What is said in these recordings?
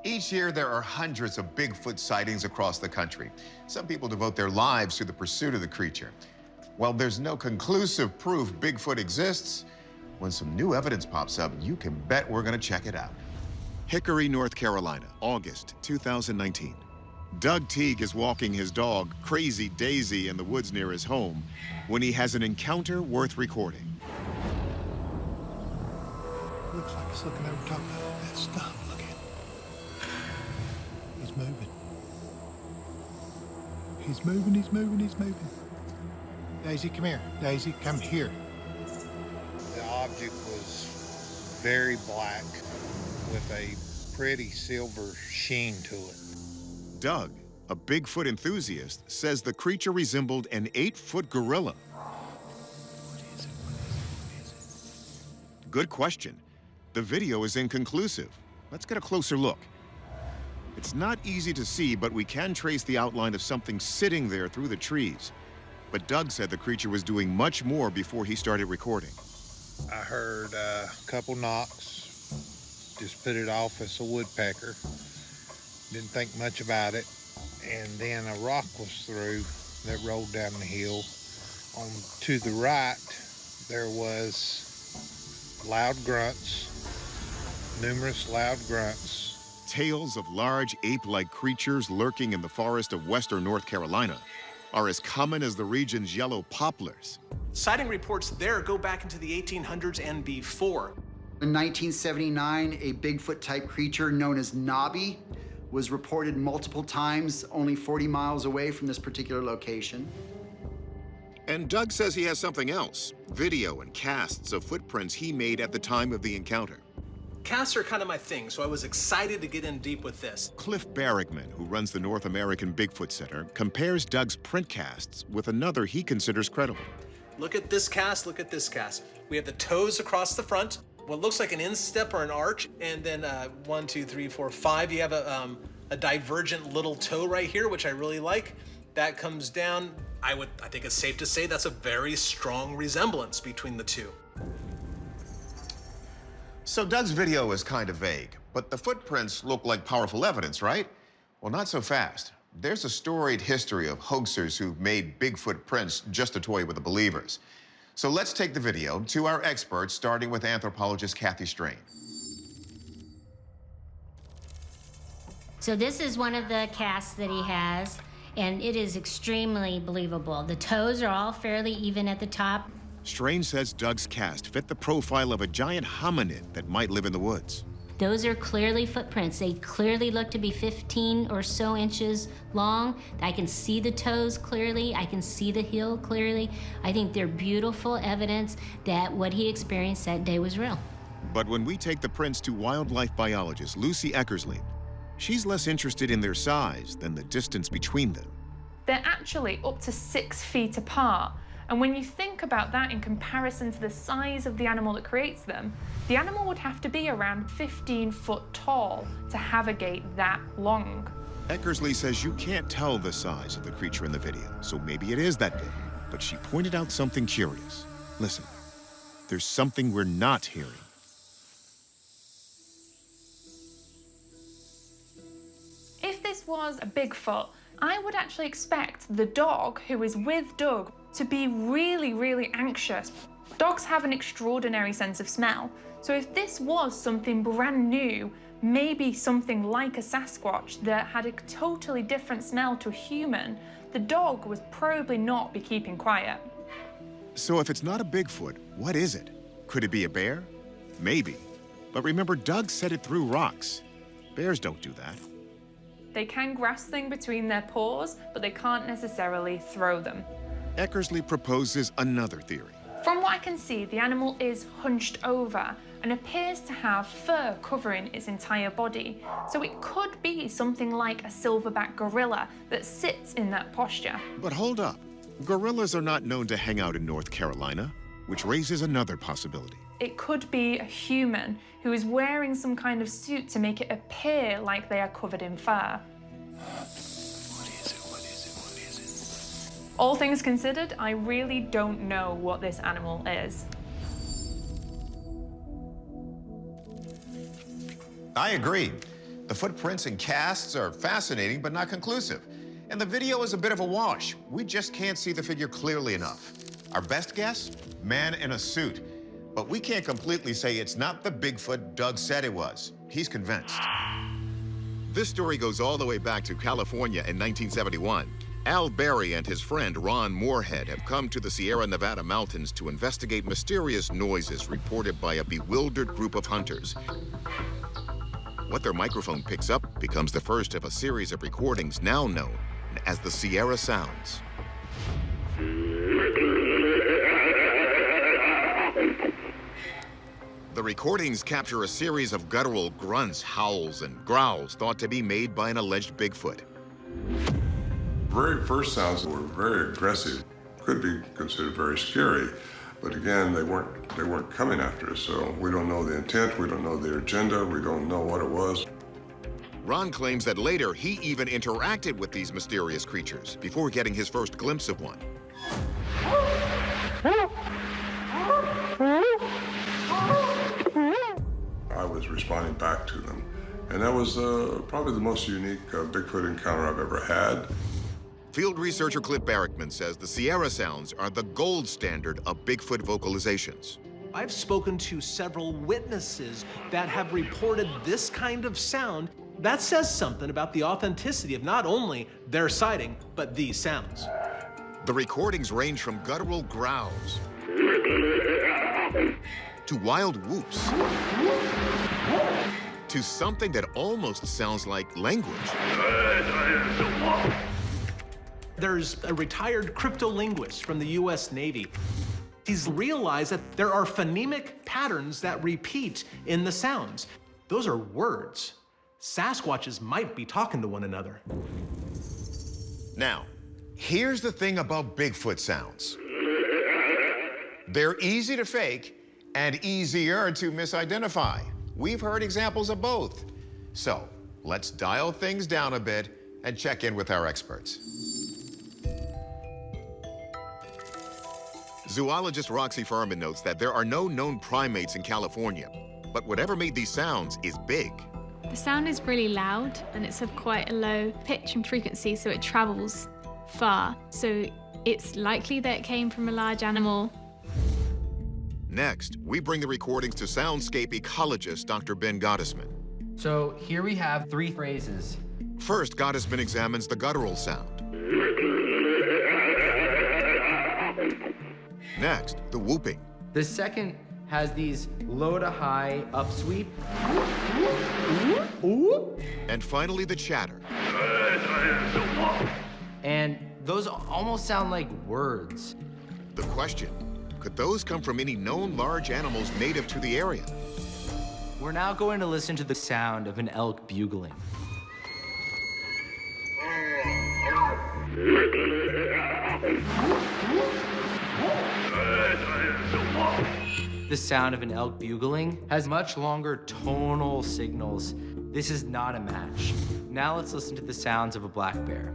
Each year, there are hundreds of Bigfoot sightings across the country. Some people devote their lives to the pursuit of the creature. While there's no conclusive proof Bigfoot exists, when some new evidence pops up, you can bet we're going to check it out. Hickory, North Carolina, August 2019. Doug Teague is walking his dog, Crazy Daisy, in the woods near his home when he has an encounter worth recording. Looks like it's looking over top of that stuff. Look at it. He's moving. He's moving, he's moving, he's moving. Daisy, come here. Daisy, come here. The object was very black with a pretty silver sheen to it. Doug, a Bigfoot enthusiast, says the creature resembled an 8-foot gorilla. What is it? What is it? What is it? Good question. The video is inconclusive. Let's get a closer look. It's not easy to see, but we can trace the outline of something sitting there through the trees. But Doug said the creature was doing much more before he started recording. I heard a couple knocks, just put it off as a woodpecker. Didn't think much about it. And then a rock was through that rolled down the hill. On to the right, there was loud grunts, numerous loud grunts. Tales of large ape-like creatures lurking in the forest of western North Carolina are as common as the region's yellow poplars. Sighting reports there go back into the 1800s and before. In 1979, a Bigfoot-type creature known as Nobby was reported multiple times only 40 miles away from this particular location. And Doug says he has something else, video and casts of footprints he made at the time of the encounter. Casts are kind of my thing, so I was excited to get in deep with this. Cliff Barrickman, who runs the North American Bigfoot Center, compares Doug's print casts with another he considers credible. Look at this cast, look at this cast. We have the toes across the front, what looks like an instep or an arch, and then 1, 2, 3, 4, 5. You have a divergent little toe right here, which I really like. That comes down. I think it's safe to say that's a very strong resemblance between the two. So Doug's video is kind of vague, but the footprints look like powerful evidence, right? Well, not so fast. There's a storied history of hoaxers who've made Bigfoot prints just to toy with the believers. So let's take the video to our experts, starting with anthropologist Kathy Strain. So this is one of the casts that he has, and it is extremely believable. The toes are all fairly even at the top. Strain says Doug's cast fit the profile of a giant hominid that might live in the woods. Those are clearly footprints. They clearly look to be 15 or so inches long. I can see the toes clearly. I can see the heel clearly. I think they're beautiful evidence that what he experienced that day was real. But when we take the prints to wildlife biologist Lucy Eckersley, she's less interested in their size than the distance between them. They're actually up to 6 feet apart. And when you think about that in comparison to the size of the animal that creates them, the animal would have to be around 15 foot tall to have a gait that long. Eckersley says you can't tell the size of the creature in the video, so maybe it is that big. But she pointed out something curious. Listen, there's something we're not hearing. If this was a Bigfoot, I would actually expect the dog who is with Doug to be really, really anxious. Dogs have an extraordinary sense of smell. So if this was something brand new, maybe something like a Sasquatch that had a totally different smell to a human, the dog would probably not be keeping quiet. So if it's not a Bigfoot, what is it? Could it be a bear? Maybe. But remember, Doug said it threw rocks. Bears don't do that. They can grasp things between their paws, but they can't necessarily throw them. Eckersley proposes another theory. From what I can see, the animal is hunched over and appears to have fur covering its entire body. So it could be something like a silverback gorilla that sits in that posture. But hold up. Gorillas are not known to hang out in North Carolina, which raises another possibility. It could be a human who is wearing some kind of suit to make it appear like they are covered in fur. All things considered, I really don't know what this animal is. I agree. The footprints and casts are fascinating, but not conclusive. And the video is a bit of a wash. We just can't see the figure clearly enough. Our best guess? Man in a suit. But we can't completely say it's not the Bigfoot Doug said it was. He's convinced. This story goes all the way back to California in 1971. Al Berry and his friend Ron Moorhead have come to the Sierra Nevada mountains to investigate mysterious noises reported by a bewildered group of hunters. What their microphone picks up becomes the first of a series of recordings now known as the Sierra Sounds. The recordings capture a series of guttural grunts, howls, and growls thought to be made by an alleged Bigfoot. Very first sounds were very aggressive, could be considered very scary, but again, they weren't coming after us, so we don't know the intent, we don't know their agenda, we don't know what it was. Ron claims that later he even interacted with these mysterious creatures before getting his first glimpse of one. I was responding back to them, and that was probably the most unique Bigfoot encounter I've ever had. Field researcher Cliff Barrickman says the Sierra Sounds are the gold standard of Bigfoot vocalizations. I've spoken to several witnesses that have reported this kind of sound. That says something about the authenticity of not only their sighting, but these sounds. The recordings range from guttural growls to wild whoops to something that almost sounds like language. There's a retired cryptolinguist from the US Navy. He's realized that there are phonemic patterns that repeat in the sounds. Those are words. Sasquatches might be talking to one another. Now, here's the thing about Bigfoot sounds. They're easy to fake and easier to misidentify. We've heard examples of both. So let's dial things down a bit and check in with our experts. Zoologist Roxy Furman notes that there are no known primates in California, but whatever made these sounds is big. The sound is really loud and it's of quite a low pitch and frequency, so it travels far. So it's likely that it came from a large animal. Next, we bring the recordings to soundscape ecologist Dr. Ben Gottesman. So here we have 3 phrases. First, Gottesman examines the guttural sound. Next, the whooping. The second has these low to high upsweep. And finally, the chatter. And those almost sound like words. The question, could those come from any known large animals native to the area? We're now going to listen to the sound of an elk bugling. The sound of an elk bugling has much longer tonal signals. This is not a match. Now let's listen to the sounds of a black bear.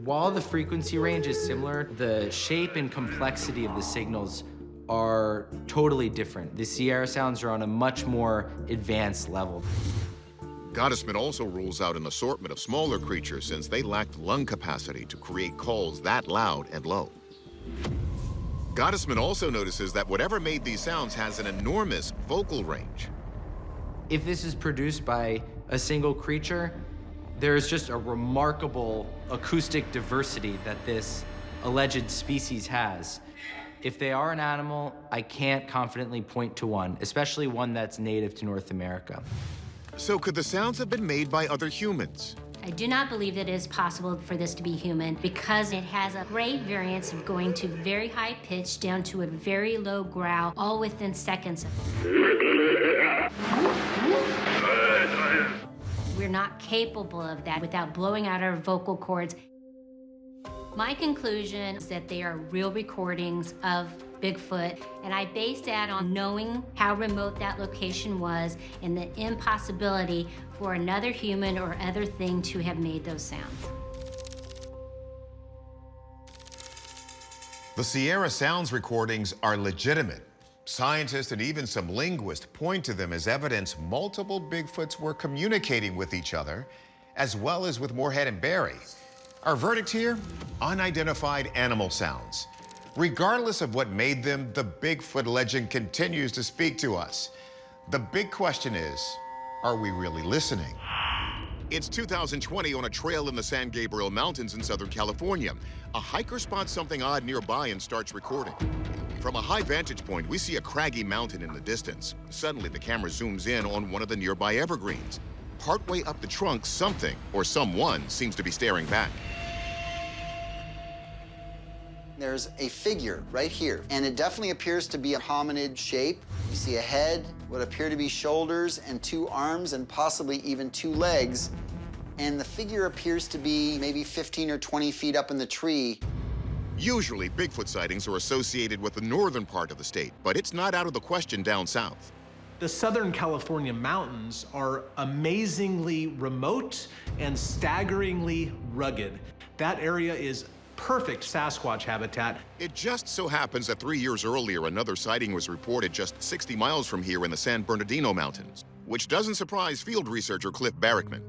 While the frequency range is similar, the shape and complexity of the signals are totally different. The Sierra Sounds are on a much more advanced level. Gottesman also rules out an assortment of smaller creatures since they lacked lung capacity to create calls that loud and low. Gottesman also notices that whatever made these sounds has an enormous vocal range. If this is produced by a single creature, there's just a remarkable acoustic diversity that this alleged species has. If they are an animal, I can't confidently point to one, especially one that's native to North America. So could the sounds have been made by other humans? I do not believe that it is possible for this to be human because it has a great variance of going to very high pitch down to a very low growl, all within seconds. We're not capable of that without blowing out our vocal cords. My conclusion is that they are real recordings of Bigfoot, and I base that on knowing how remote that location was and the impossibility for another human or other thing to have made those sounds. The Sierra Sounds recordings are legitimate. Scientists and even some linguists point to them as evidence multiple Bigfoots were communicating with each other, as well as with Moorhead and Barry. Our verdict here, unidentified animal sounds. Regardless of what made them, the Bigfoot legend continues to speak to us. The big question is, are we really listening? It's 2020 on a trail in the San Gabriel Mountains in Southern California. A hiker spots something odd nearby and starts recording. From a high vantage point, we see a craggy mountain in the distance. Suddenly, the camera zooms in on one of the nearby evergreens. Partway up the trunk, something or someone seems to be staring back. There's a figure right here, and it definitely appears to be a hominid shape. You see a head, what appear to be shoulders, and 2 arms, and possibly even 2 legs. And the figure appears to be maybe 15 or 20 feet up in the tree. Usually, Bigfoot sightings are associated with the northern part of the state, but it's not out of the question down south. The Southern California mountains are amazingly remote and staggeringly rugged. That area is perfect Sasquatch habitat. It just so happens that 3 years earlier, another sighting was reported just 60 miles from here in the San Bernardino Mountains, which doesn't surprise field researcher Cliff Barrickman.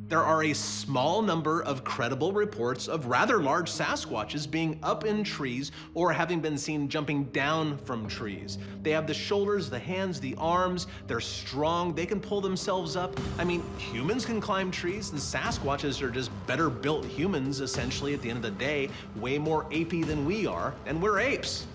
There are a small number of credible reports of rather large Sasquatches being up in trees or having been seen jumping down from trees. They have the shoulders, the hands, the arms. They're strong. They can pull themselves up. I mean, humans can climb trees, and Sasquatches are just better built humans, essentially, at the end of the day, way more apey than we are, and we're apes.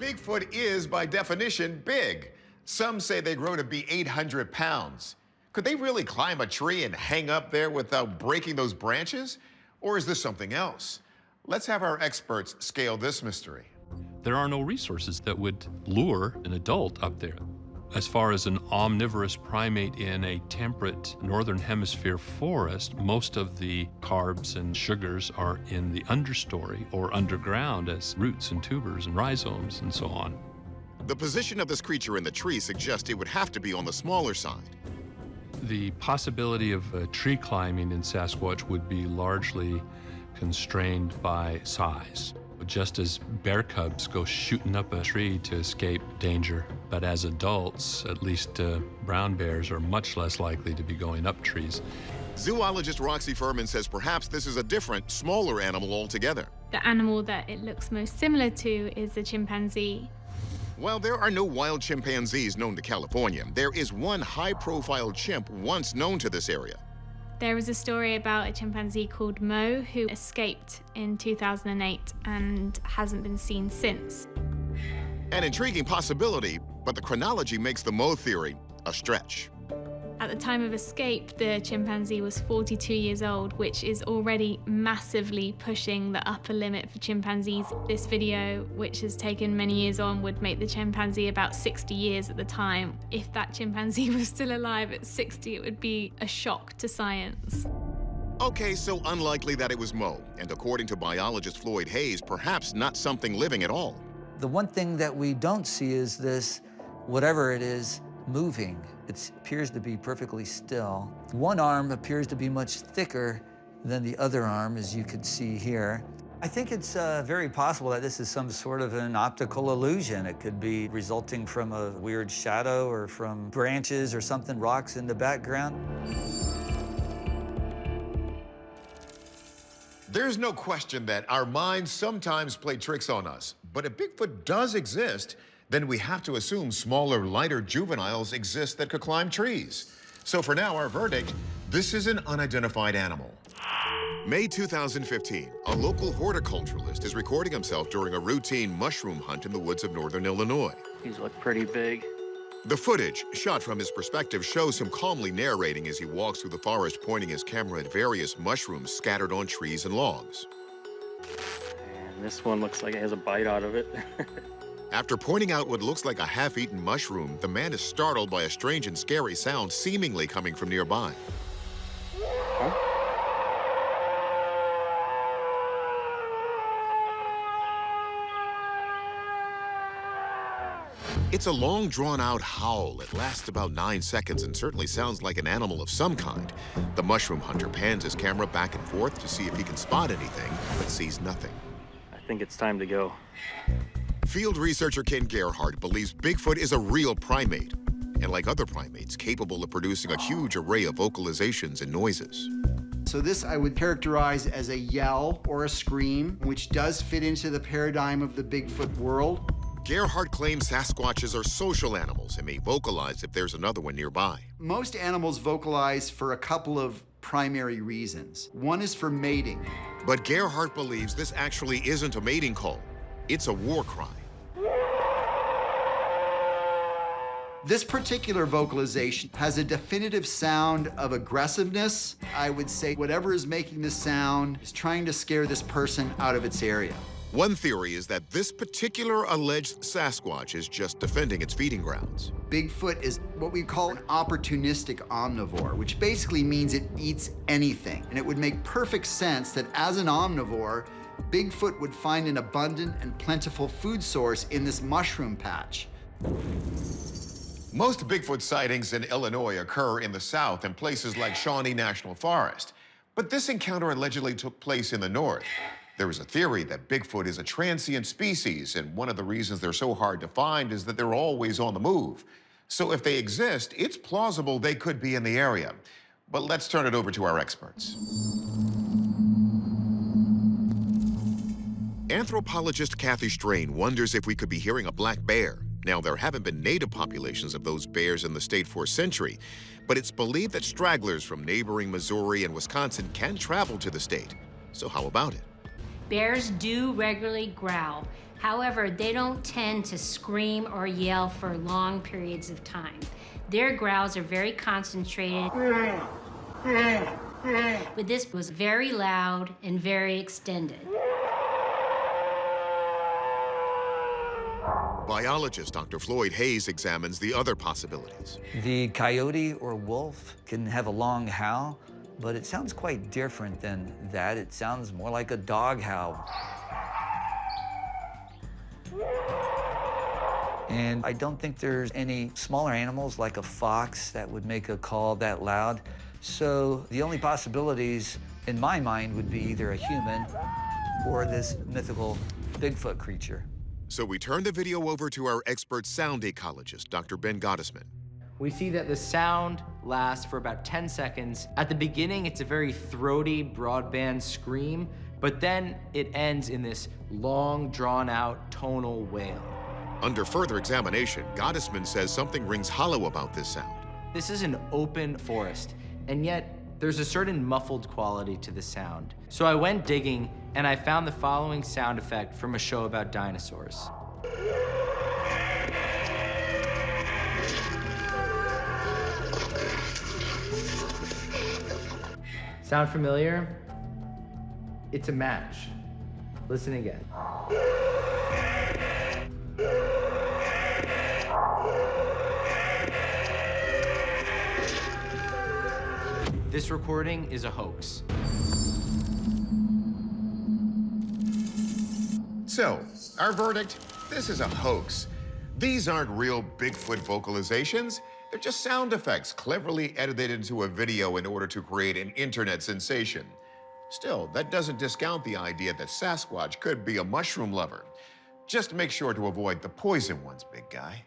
Bigfoot is, by definition, big. Some say they grow to be 800 pounds. Could they really climb a tree and hang up there without breaking those branches? Or is this something else? Let's have our experts scale this mystery. There are no resources that would lure an adult up there. As far as an omnivorous primate in a temperate northern hemisphere forest, most of the carbs and sugars are in the understory or underground as roots and tubers and rhizomes and so on. The position of this creature in the tree suggests it would have to be on the smaller side. The possibility of tree climbing in Sasquatch would be largely constrained by size. Just as bear cubs go shooting up a tree to escape danger, but as adults, at least brown bears are much less likely to be going up trees. Zoologist Roxy Furman says perhaps this is a different, smaller animal altogether. The animal that it looks most similar to is the chimpanzee. While there are no wild chimpanzees known to California, there is one high-profile chimp once known to this area. There is a story about a chimpanzee called Mo who escaped in 2008 and hasn't been seen since. An intriguing possibility, but the chronology makes the Mo theory a stretch. At the time of escape, the chimpanzee was 42 years old, which is already massively pushing the upper limit for chimpanzees. This video, which has taken many years on, would make the chimpanzee about 60 years at the time. If that chimpanzee was still alive at 60, it would be a shock to science. Okay, so unlikely that it was Mo, and according to biologist Floyd Hayes, perhaps not something living at all. The one thing that we don't see is this, whatever it is, moving. It appears to be perfectly still. One arm appears to be much thicker than the other arm, as you could see here. I think it's very possible that this is some sort of an optical illusion. It could be resulting from a weird shadow or from branches or something, rocks in the background. There's no question that our minds sometimes play tricks on us, but if Bigfoot does exist, then we have to assume smaller, lighter juveniles exist that could climb trees. So for now, our verdict, this is an unidentified animal. May 2015, a local horticulturalist is recording himself during a routine mushroom hunt in the woods of northern Illinois. These look pretty big. The footage, shot from his perspective, shows him calmly narrating as he walks through the forest, pointing his camera at various mushrooms scattered on trees and logs. And this one looks like it has a bite out of it. After pointing out what looks like a half-eaten mushroom, the man is startled by a strange and scary sound seemingly coming from nearby. Huh? It's a long, drawn-out howl. It lasts about 9 seconds and certainly sounds like an animal of some kind. The mushroom hunter pans his camera back and forth to see if he can spot anything, but sees nothing. I think it's time to go. Field researcher Ken Gerhardt believes Bigfoot is a real primate, and like other primates, capable of producing a huge array of vocalizations and noises. So this I would characterize as a yell or a scream, which does fit into the paradigm of the Bigfoot world. Gerhardt claims Sasquatches are social animals and may vocalize if there's another one nearby. Most animals vocalize for a couple of primary reasons. One is for mating. But Gerhardt believes this actually isn't a mating call. It's a war cry. This particular vocalization has a definitive sound of aggressiveness. I would say whatever is making the sound is trying to scare this person out of its area. One theory is that this particular alleged Sasquatch is just defending its feeding grounds. Bigfoot is what we call an opportunistic omnivore, which basically means it eats anything. And it would make perfect sense that as an omnivore, Bigfoot would find an abundant and plentiful food source in this mushroom patch. Most Bigfoot sightings in Illinois occur in the South in places like Shawnee National Forest. But this encounter allegedly took place in the North. There is a theory that Bigfoot is a transient species, and one of the reasons they're so hard to find is that they're always on the move. So if they exist, it's plausible they could be in the area. But let's turn it over to our experts. Anthropologist Kathy Strain wonders if we could be hearing a black bear. Now, there haven't been native populations of those bears in the state for a century, but it's believed that stragglers from neighboring Missouri and Wisconsin can travel to the state. So how about it? Bears do regularly growl. However, they don't tend to scream or yell for long periods of time. Their growls are very concentrated, but this was very loud and very extended. Biologist Dr. Floyd Hayes examines the other possibilities. The coyote or wolf can have a long howl, but it sounds quite different than that. It sounds more like a dog howl. And I don't think there's any smaller animals like a fox that would make a call that loud. So the only possibilities in my mind would be either a human or this mythical Bigfoot creature. So we turn the video over to our expert sound ecologist, Dr. Ben Gottesman. We see that the sound lasts for about 10 seconds. At the beginning, it's a very throaty, broadband scream, but then it ends in this long, drawn-out tonal wail. Under further examination, Gottesman says something rings hollow about this sound. This is an open forest, and yet there's a certain muffled quality to the sound. So I went digging, and I found the following sound effect from a show about dinosaurs. Sound familiar? It's a match. Listen again. This recording is a hoax. So, our verdict, this is a hoax. These aren't real Bigfoot vocalizations. They're just sound effects cleverly edited into a video in order to create an internet sensation. Still, that doesn't discount the idea that Sasquatch could be a mushroom lover. Just make sure to avoid the poison ones, big guy.